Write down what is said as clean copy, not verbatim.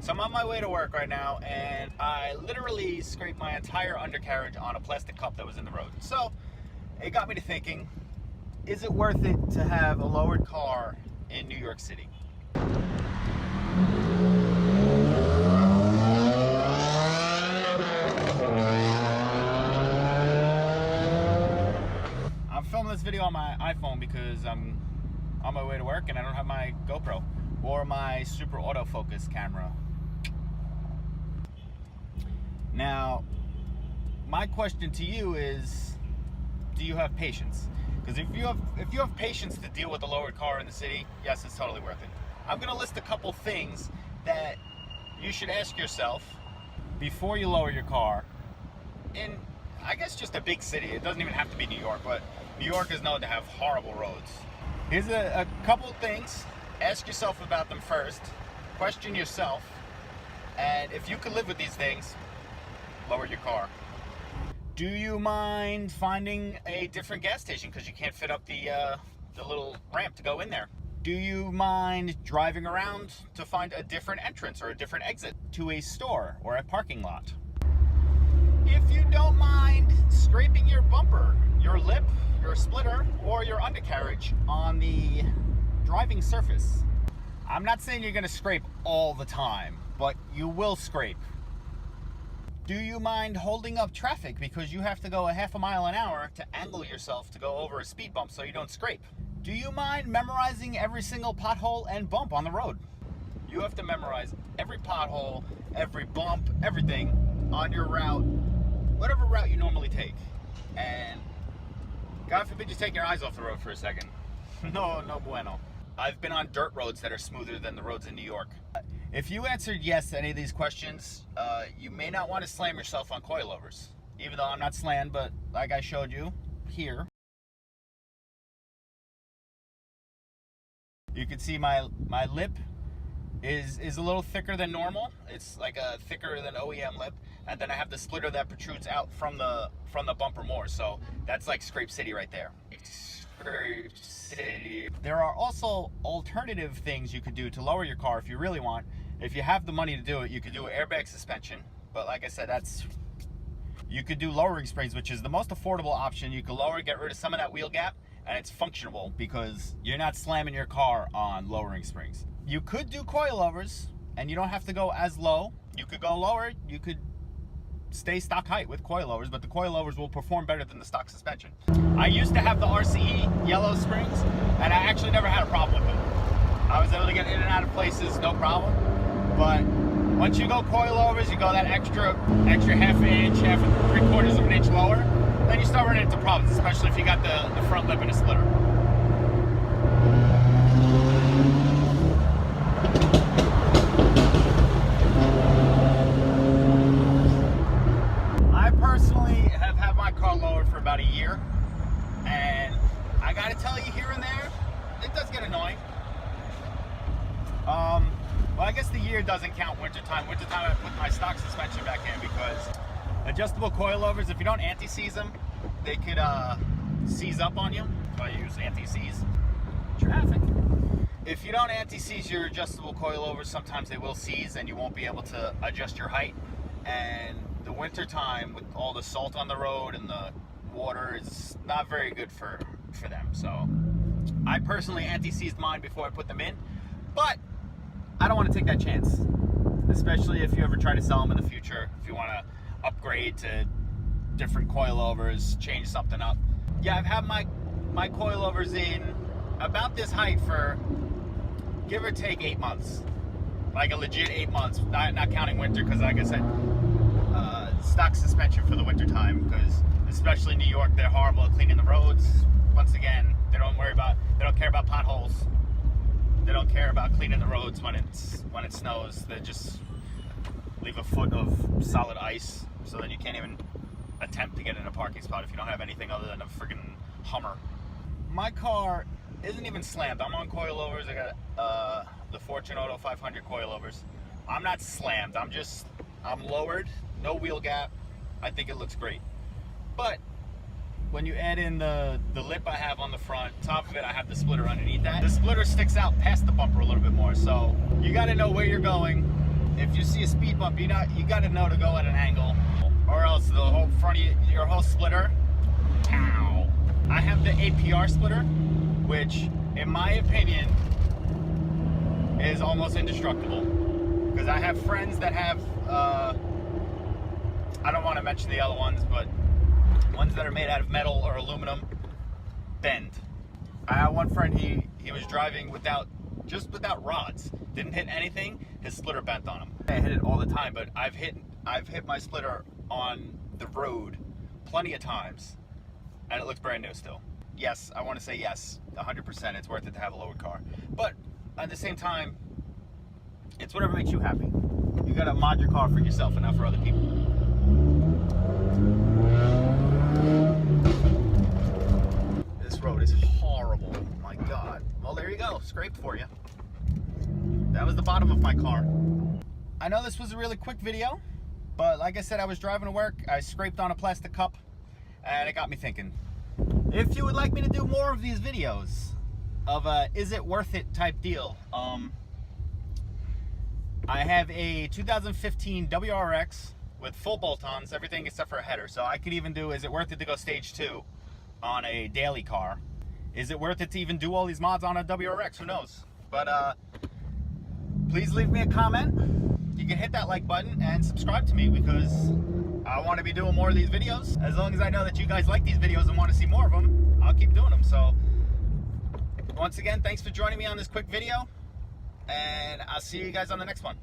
So I'm on my way to work right now, and I literally scraped my entire undercarriage on a plastic cup that was in the road. So it got me to thinking, is it worth it to have a lowered car in New York City? I'm filming this video on my iPhone because I'm on my way to work and I don't have my GoPro or my super autofocus camera. Now, my question to you is, do you have patience? Because if you have patience to deal with a lowered car in the city, yes, it's totally worth it. I'm going to list a couple things that you should ask yourself before you lower your car in, I guess, just a big city. It doesn't even have to be New York, but New York is known to have horrible roads. Here's a couple things. Ask yourself about them first. Question yourself. And if you can live with these things, lower your car. Do you mind finding a different gas station because you can't fit up the little ramp to go in there? Do you mind driving around to find a different entrance or a different exit to a store or a parking lot? If you don't mind scraping your bumper, your lip, your splitter, or your undercarriage on the driving surface. I'm not saying you're gonna scrape all the time, but you will scrape. Do you mind holding up traffic because you have to go a half a mile an hour to angle yourself to go over a speed bump so you don't scrape? Do you mind memorizing every single pothole and bump on the road? You have to memorize every pothole, every bump, everything on your route, whatever route you normally take. And God forbid you take your eyes off the road for a second. No bueno. I've been on dirt roads that are smoother than the roads in New York. If you answered yes to any of these questions, you may not want to slam yourself on coilovers. Even though I'm not slammed, but like I showed you here, you can see my lip is a little thicker than normal. It's like a thicker than OEM lip, and then I have the splitter that protrudes out from the bumper more. So that's like Scrape City right there. Scrape City. There are also alternative things you could do to lower your car if you really want. If you have the money to do it, you could do an airbag suspension. But like I said, you could do lowering springs, which is the most affordable option. You can lower, get rid of some of that wheel gap, and it's functional because you're not slamming your car on lowering springs. You could do coilovers, and you don't have to go as low. You could go lower. You could stay stock height with coilovers, but the coilovers will perform better than the stock suspension. I used to have the RCE yellow springs, and I actually never had a problem with them. I was able to get in and out of places, no problem. But once you go coilovers, you go that extra half inch, three-quarters of an inch lower, then you start running into problems, especially if you got the front lip and a splitter. I personally have had my car lowered for about a year, and I gotta tell you, here and there, it does get annoying. Well, I guess the year doesn't count wintertime. Wintertime, I put my stock suspension back in because adjustable coilovers, if you don't anti-seize them, they could seize up on you. So I use anti-seize. Traffic. If you don't anti-seize your adjustable coilovers, sometimes they will seize and you won't be able to adjust your height. And the wintertime, with all the salt on the road and the water, is not very good for them. So I personally anti-seized mine before I put them in, but I don't want to take that chance, especially if you ever try to sell them in the future, if you want to upgrade to different coilovers, change something up. Yeah, I've had my coilovers in about this height for give or take 8 months, like a legit 8 months, not counting winter, because like I said, stock suspension for the winter time, because especially in New York, they're horrible at cleaning the roads. Once again, they don't care about potholes. They don't care about cleaning the roads when it snows. They just leave a foot of solid ice, so then you can't even attempt to get in a parking spot if you don't have anything other than a friggin' Hummer. My car isn't even slammed. I'm on coilovers. I got the Fortune Auto 500 coilovers. I'm not slammed. I'm lowered, no wheel gap. I think it looks great. But when you add in the lip I have on the front, top of it I have the splitter underneath that. The splitter sticks out past the bumper a little bit more, so you got to know where you're going, if you see a speed bump, you got to know to go at an angle, or else the whole front of your whole splitter. Ow! I have the APR splitter, which, in my opinion, is almost indestructible. Because I have friends that have, I don't want to mention the other ones, but ones that are made out of metal or aluminum bend. I had one friend, he was driving without rods, didn't hit anything, his splitter bent on him. I hit it all the time, but I've hit my splitter on the road plenty of times, and it looks brand new still. Yes, I want to say yes, 100%, it's worth it to have a lowered car. But at the same time, it's whatever makes you happy. You gotta mod your car for yourself and not for other people. This road is horrible, my God. Well, there you go, scraped for you. That was the bottom of my car. I know this was a really quick video, but like I said, I was driving to work, I scraped on a plastic cup, and it got me thinking. If you would like me to do more of these videos of a is it worth it type deal, I have a 2015 WRX with full bolt-ons, everything except for a header. So I could even do, is it worth it to go stage 2 on a daily car? Is it worth it to even do all these mods on a WRX? Who knows? But please leave me a comment. You can hit that like button and subscribe to me, because I want to be doing more of these videos. As long as I know that you guys like these videos and want to see more of them, I'll keep doing them. So once again, thanks for joining me on this quick video, and I'll see you guys on the next one.